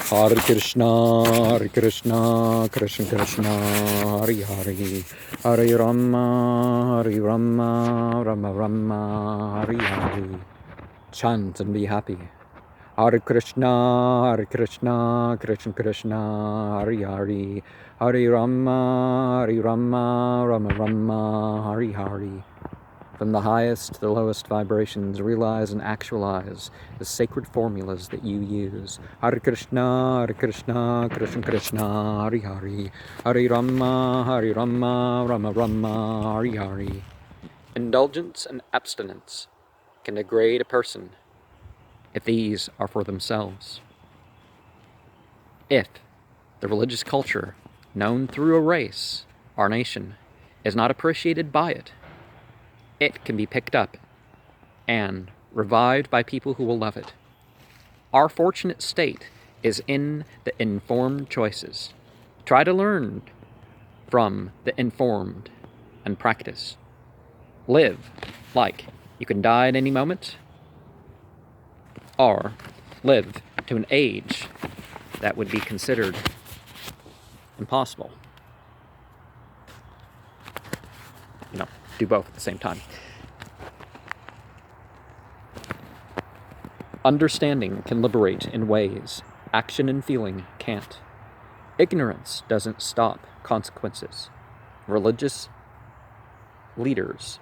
Hare Krishna, Krishna Krishna, Hare Hare, Hare Rama, Rama Rama, Hare Hare. Chant and be happy. Hare Krishna, Krishna Krishna, Hare Hare, Hare Rama, Rama Rama, Hare Hare. From the highest to the lowest vibrations, realize and actualize the sacred formulas that you use. Hare Krishna, Krishna Krishna, Hare Hare, Hare Rama, Rama Rama, Hare Hare. Indulgence and abstinence can degrade a person if these are for themselves. If the religious culture known through a race, our nation, is not appreciated by it, it can be picked up and revived by people who will love it. Our fortunate state is in the informed choices. Try to learn from the informed and practice. Live like you can die at any moment, or live to an age that would be considered impossible. Do both at the same time. Understanding can liberate in ways action and feeling can't. Ignorance doesn't stop consequences. Religious leaders,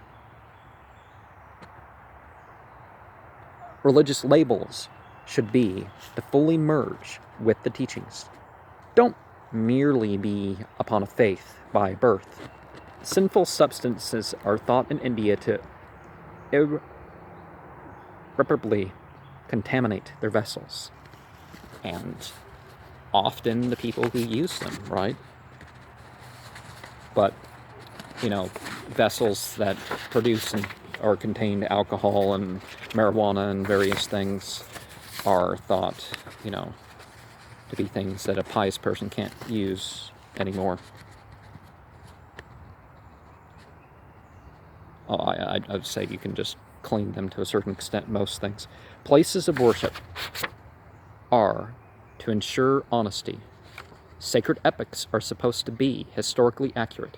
religious labels should be to fully merge with the teachings. Don't merely be upon a faith by birth. Sinful substances are thought in India to irreparably contaminate their vessels. And often the people who use them, right? But, vessels that produce or contain alcohol and marijuana and various things are thought, to be things that a pious person can't use anymore. I'd say you can just clean them to a certain extent, most things. Places of worship are to ensure honesty. Sacred epics are supposed to be historically accurate.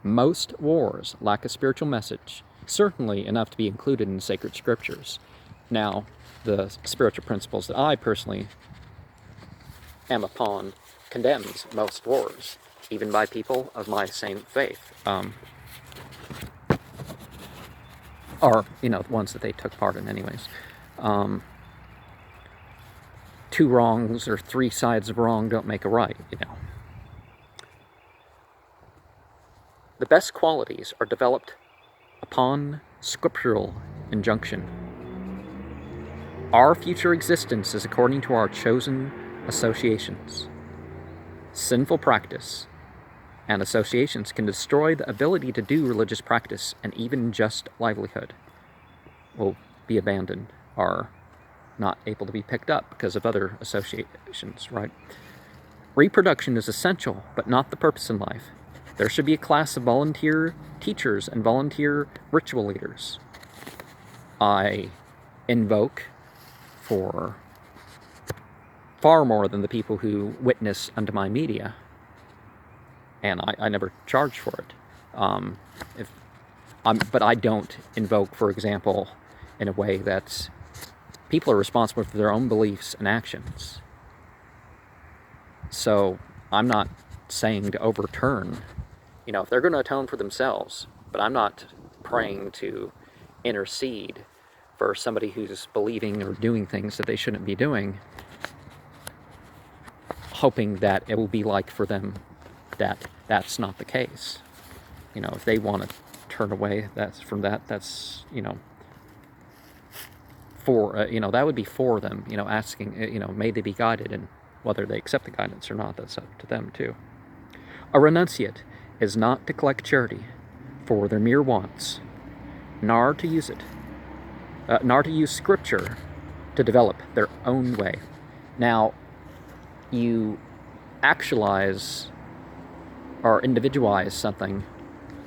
Most wars lack a spiritual message, certainly enough to be included in sacred scriptures. Now, the spiritual principles that I personally am upon condemns most wars, even by people of my same faith. Or, ones that they took part in anyways. Two wrongs or three sides of wrong don't make a right, The best qualities are developed upon scriptural injunction. Our future existence is according to our chosen associations. Sinful practice and associations can destroy the ability to do religious practice, and even just livelihood will be abandoned or not able to be picked up because of other associations, right? Reproduction is essential, but not the purpose in life. There should be a class of volunteer teachers and volunteer ritual leaders. I invoke for far more than the people who witness unto my media. And I never charge for it. But I don't invoke, for example, in a way that people are responsible for their own beliefs and actions. So I'm not saying to overturn, if they're going to atone for themselves, but I'm not praying to intercede for somebody who's believing or doing things that they shouldn't be doing, hoping that it will be like for them that's not the case. If they want to turn away that's for that would be for them, asking, may they be guided, and whether they accept the guidance or not, that's up to them too. A renunciate is not to collect charity for their mere wants, nor to use scripture to develop their own way. Now, you actualize or individualize something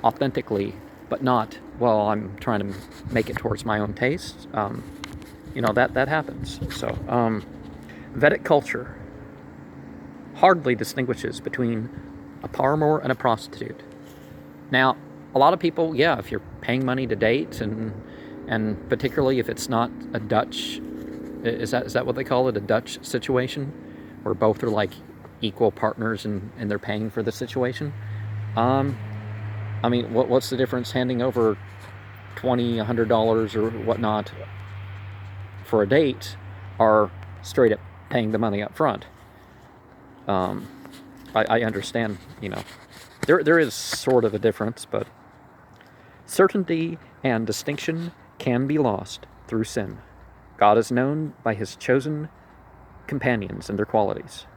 authentically, but not, I'm trying to make it towards my own taste. That happens. So, Vedic culture hardly distinguishes between a paramour and a prostitute. Now, a lot of people, yeah, if you're paying money to date, and particularly if it's not a Dutch, is that what they call it, a Dutch situation, where both are like equal partners and they're paying for the situation? I mean, what's the difference handing over $20, $100 or whatnot for a date, or straight up paying the money up front? I understand, there is sort of a difference, but certainty and distinction can be lost through sin. God is known by his chosen companions and their qualities.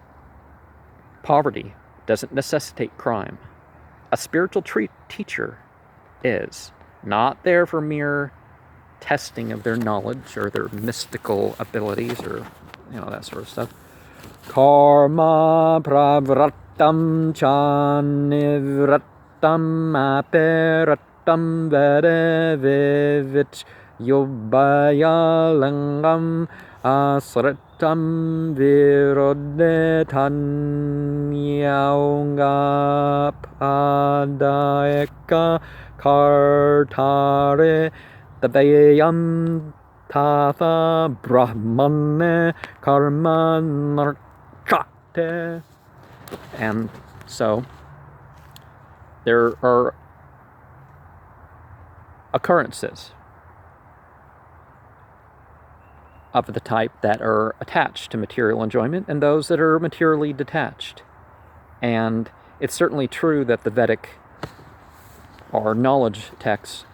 Poverty doesn't necessitate crime. A spiritual teacher is not there for mere testing of their knowledge or their mystical abilities or that sort of stuff. Karma pravrattam cha nivrattam aperatam vedevit yobaya langam asratam virodetan yaunga padayaka kartare tadayam tatha brahmane karma narkate. And so there are occurrences of the type that are attached to material enjoyment and those that are materially detached. And it's certainly true that the Vedic or knowledge texts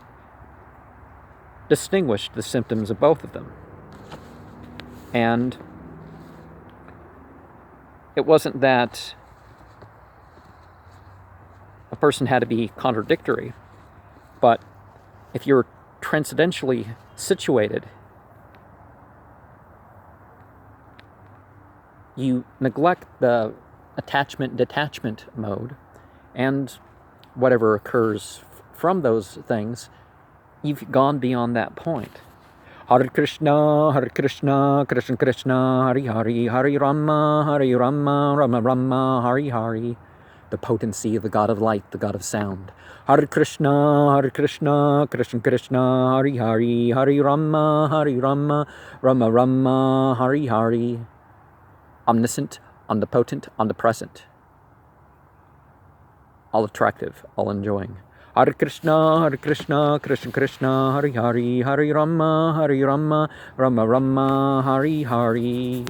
distinguished the symptoms of both of them. And it wasn't that a person had to be contradictory, but if you're transcendentally situated, you neglect the attachment-detachment mode, and whatever occurs from those things, you've gone beyond that point. Hare Krishna, Krishna Krishna, Hare Hare, Hare Rama, Rama Rama, Hare Hare. The potency of the God of light, the God of sound. Hare Krishna, Krishna Krishna, Hare Hare, Hare Rama, Rama Rama, Hare Hare. Omniscient, omnipotent, omnipresent. All attractive, all enjoying. Hare Krishna, Krishna Krishna, Hare Hare, Hare Rama, Rama Rama, Hare Hare.